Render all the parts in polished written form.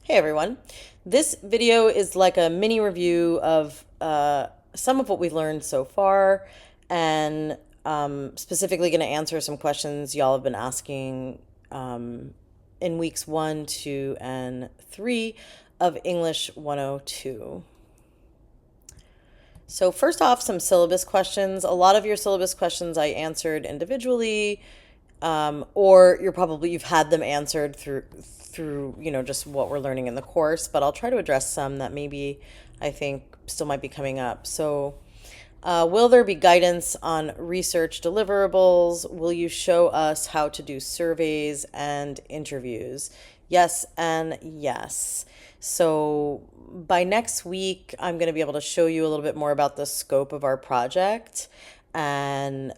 Hey everyone. This video is like a mini review of some of what we've learned so far, and specifically going to answer some questions y'all have been asking in weeks 1, 2, and 3 of English 102. So first off, some syllabus questions. A lot of your syllabus questions I answered individually, or you've had them answered through just what we're learning in the course. But I'll try to address some that maybe I think still might be coming up. So, will there be guidance on research deliverables? Will you show us how to do surveys and interviews? Yes and yes. So by next week, I'm going to be able to show you a little bit more about the scope of our project. And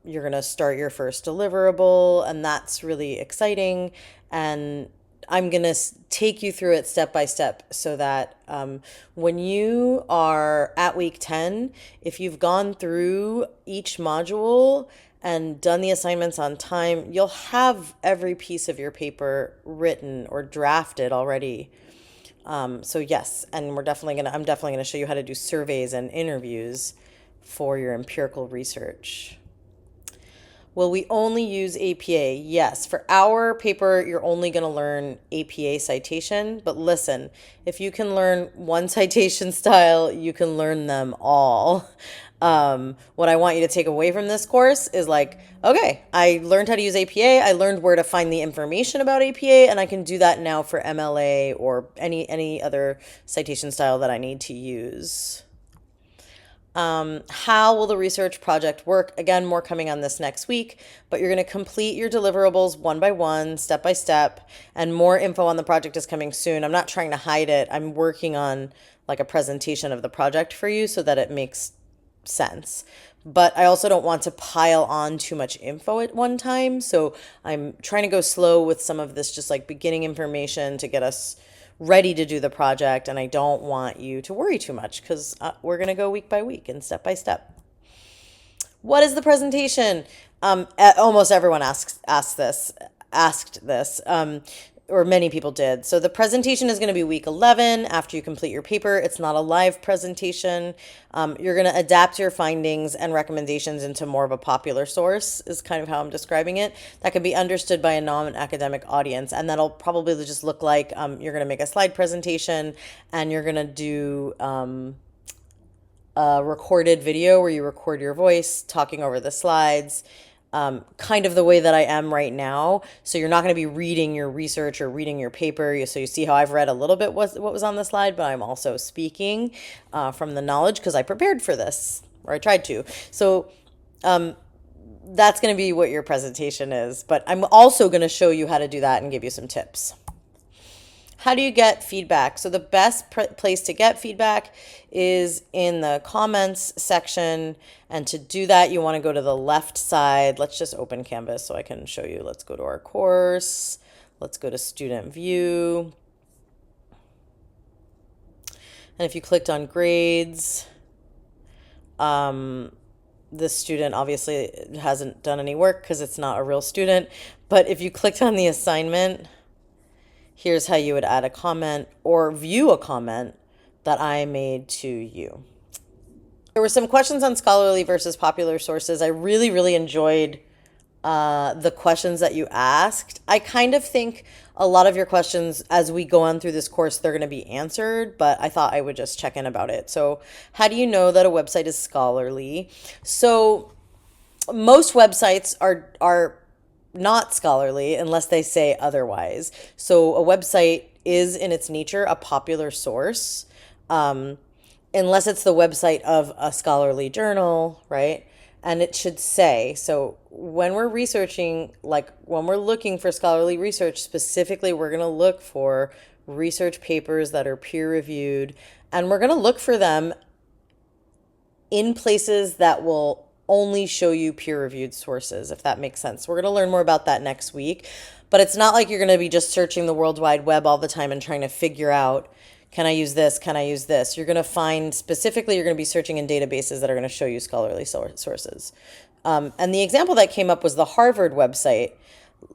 you're going to start your first deliverable, and that's really exciting. And I'm going to take you through it step by step so that when you are at week 10, if you've gone through each module and done the assignments on time, you'll have every piece of your paper written or drafted already. So yes, and I'm definitely gonna show you how to do surveys and interviews for your empirical research. Will we only use APA? Yes. For our paper, you're only going to learn APA citation. But listen, if you can learn one citation style, you can learn them all. What I want you to take away from this course is like, okay, I learned how to use APA. I learned where to find the information about APA, and I can do that now for MLA or any other citation style that I need to use. How will the research project work? Again, more coming on this next week, but you're going to complete your deliverables one by one, step by step, and more info on the project is coming soon. I'm not trying to hide it. I'm working on like a presentation of the project for you so that it makes sense. But I also don't want to pile on too much info at one time. So I'm trying to go slow with some of this, just like beginning information to get us ready to do the project. And I don't want you to worry too much because we're going to go week by week and step by step. What is the presentation? Almost everyone asked this, or many people did. So the presentation is going to be week 11 after you complete your paper. It's not a live presentation. You're going to adapt your findings and recommendations into more of a popular source, is kind of how I'm describing it. That can be understood by a non-academic audience. And that'll probably just look like you're going to make a slide presentation and you're going to do a recorded video where you record your voice talking over the slides, kind of the way that I am right now. So you're not going to be reading your research or reading your paper. So you see how I've read a little bit what was on the slide, but I'm also speaking from the knowledge because I prepared for this, or I tried to. So that's going to be what your presentation is. But I'm also going to show you how to do that and give you some tips. How do you get feedback? So the best place to get feedback is in the comments section. And to do that, you want to go to the left side. Let's just open Canvas so I can show you. Let's go to our course. Let's go to student view. And if you clicked on grades, this student obviously hasn't done any work because it's not a real student. But if you clicked on the assignment, here's how you would add a comment or view a comment that I made to you. There were some questions on scholarly versus popular sources. I really, really enjoyed the questions that you asked. I kind of think a lot of your questions as we go on through this course, they're going to be answered, but I thought I would just check in about it. So how do you know that a website is scholarly? So most websites are not scholarly unless they say otherwise. So a website is in its nature a popular source, unless it's the website of a scholarly journal, right? And it should say, so when we're researching, like when we're looking for scholarly research, specifically, we're going to look for research papers that are peer reviewed, and we're going to look for them in places that will only show you peer-reviewed sources, if that makes sense. We're going to learn more about that next week, but it's not like you're going to be just searching the World Wide Web all the time and trying to figure out, can I use this? Can I use this? You're going to find, specifically, you're going to be searching in databases that are going to show you scholarly sources. And the example that came up was the Harvard website,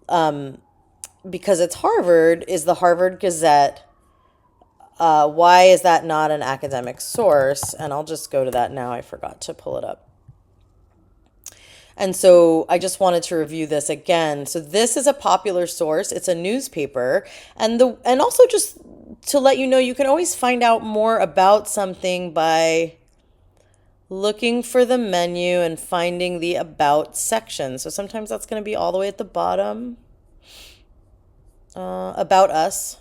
because it's Harvard, is the Harvard Gazette Why is that not an academic source? And I'll just go to that now. I forgot to pull it up. And so I just wanted to review this again. So this is a popular source. It's a newspaper. And also just to let you know, you can always find out more about something by looking for the menu and finding the About section. So sometimes that's going to be all the way at the bottom. About Us.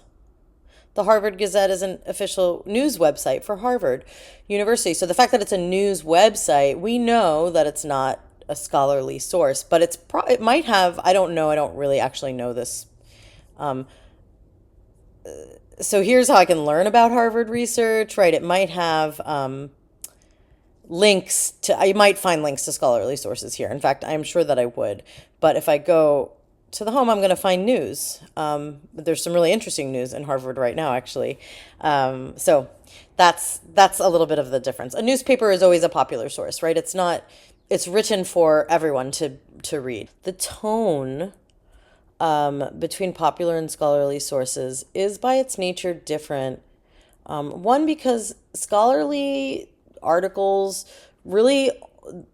The Harvard Gazette is an official news website for Harvard University. So the fact that it's a news website, we know that it's not a scholarly source, but it might have, I don't know, I don't really actually know this. So here's how I can learn about Harvard research, right? It might have I might find links to scholarly sources here. In fact, I'm sure that I would. But if I go to the home, I'm going to find news. There's some really interesting news in Harvard right now, actually. So that's a little bit of the difference. A newspaper is always a popular source, right? It's written for everyone to read. The tone between popular and scholarly sources is by its nature different. One, because scholarly articles really,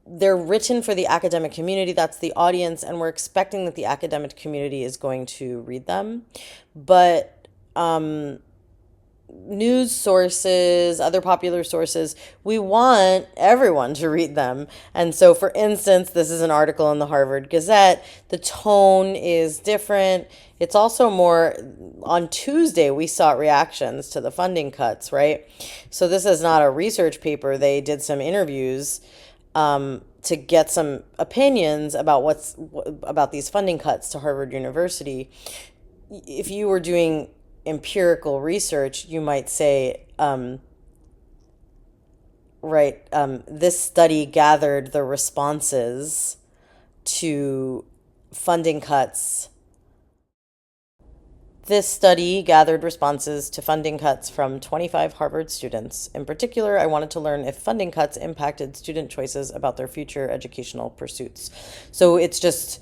they're written for the academic community. That's the audience, and we're expecting that the academic community is going to read them. But news sources, other popular sources, we want everyone to read them. And so, for instance, this is an article in the Harvard Gazette. The tone is different. It's also more, on Tuesday, we sought reactions to the funding cuts, right? So this is not a research paper. They did some interviews to get some opinions about about these funding cuts to Harvard University. If you were doing empirical research, you might say, this study gathered the responses to funding cuts. This study gathered responses to funding cuts from 25 Harvard students. In particular, I wanted to learn if funding cuts impacted student choices about their future educational pursuits. So it's just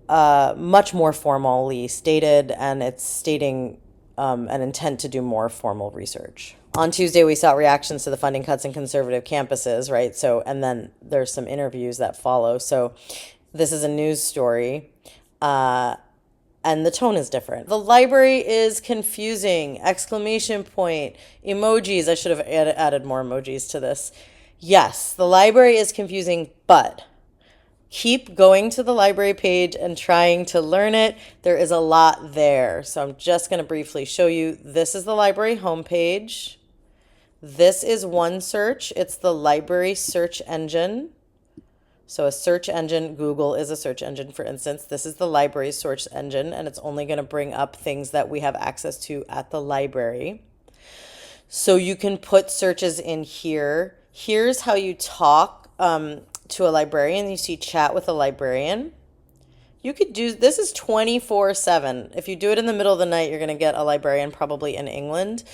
much more formally stated, and it's stating an intent to do more formal research. On Tuesday, we saw reactions to the funding cuts in conservative campuses, right? So, and then there's some interviews that follow. So this is a news story, and the tone is different. The library is confusing! Exclamation point, emojis. I should have added more emojis to this. Yes, the library is confusing, but keep going to the library page and trying to learn it. There is a lot there. So I'm just going to briefly show you. This is the library homepage. This is OneSearch. It's the library search engine. So a search engine, Google is a search engine, for instance. This is the library search engine, and it's only going to bring up things that we have access to at the library. So you can put searches in here. Here's how you talk to a librarian. You see chat with a librarian. You could do, this is 24/7. If you do it in the middle of the night, you're going to get a librarian probably in England.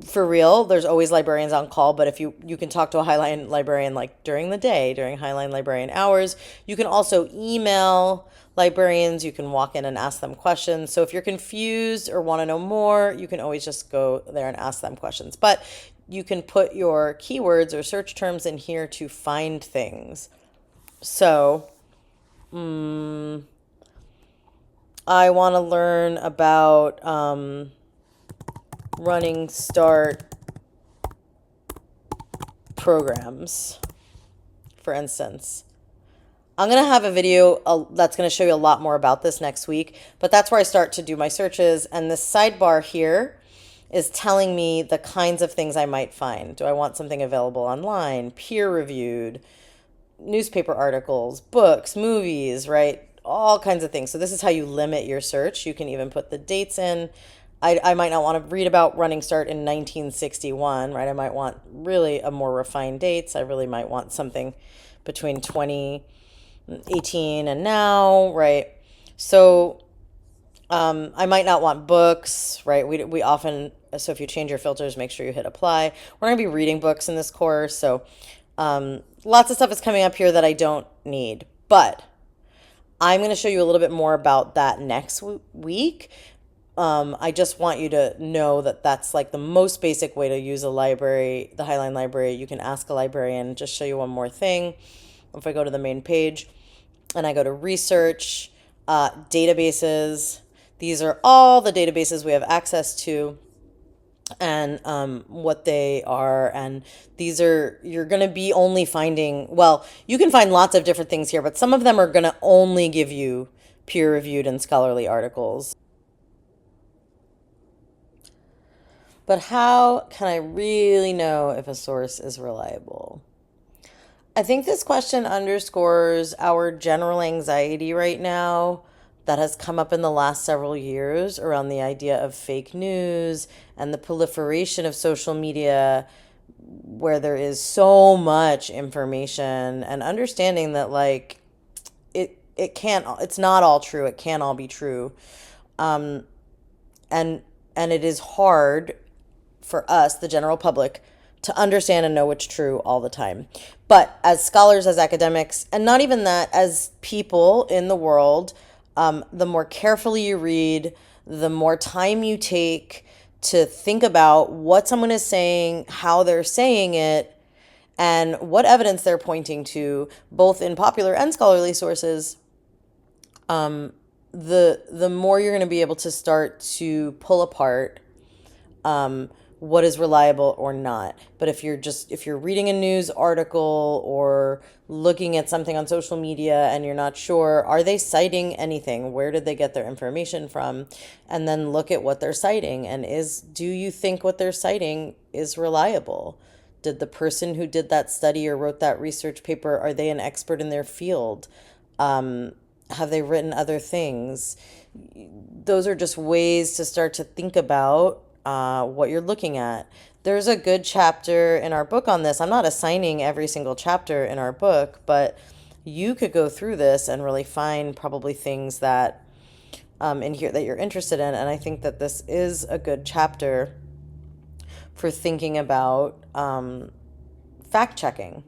For real, there's always librarians on call, but if you can talk to a Highline librarian like during the day, during Highline librarian hours. You can also email librarians. You can walk in and ask them questions. So if you're confused or want to know more, you can always just go there and ask them questions. But you can put your keywords or search terms in here to find things. So I want to learn about Running Start programs, for instance. I'm going to have a video that's going to show you a lot more about this next week, but that's where I start to do my searches. And this sidebar here is telling me the kinds of things I might find. Do I want something available online, peer-reviewed, newspaper articles, books, movies, right? All kinds of things. So this is how you limit your search. You can even put the dates in. I might not want to read about Running Start in 1961, right? I might want really a more refined dates. I really might want something between 2018 and now, right? So I might not want books, right? We often, so if you change your filters, make sure you hit apply. We're going to be reading books in this course. So lots of stuff is coming up here that I don't need. But I'm going to show you a little bit more about that next week. I just want you to know that that's like the most basic way to use a library, the Highline Library. You can ask a librarian. Just show you one more thing. If I go to the main page and I go to research, databases, these are all the databases we have access to and what they are. And these are, you're going to be only finding, well, you can find lots of different things here, but some of them are going to only give you peer reviewed and scholarly articles. But how can I really know if a source is reliable? I think this question underscores our general anxiety right now that has come up in the last several years around the idea of fake news and the proliferation of social media where there is so much information, and understanding that like it can't, it's not all true, it can't all be true. And it is hard for us, the general public, to understand and know what's true all the time. But as scholars, as academics, and not even that, as people in the world, the more carefully you read, the more time you take to think about what someone is saying, how they're saying it, and what evidence they're pointing to, both in popular and scholarly sources, the more you're going to be able to start to pull apart what is reliable or not. But if you're reading a news article or looking at something on social media and you're not sure, are they citing anything? Where did they get their information from? And then look at what they're citing, and do you think what they're citing is reliable? Did the person who did that study or wrote that research paper, are they an expert in their field? Have they written other things? Those are just ways to start to think about what you're looking at. There's a good chapter in our book on this. I'm not assigning every single chapter in our book, but you could go through this and really find probably things that in here that you're interested in. And I think that this is a good chapter for thinking about fact checking.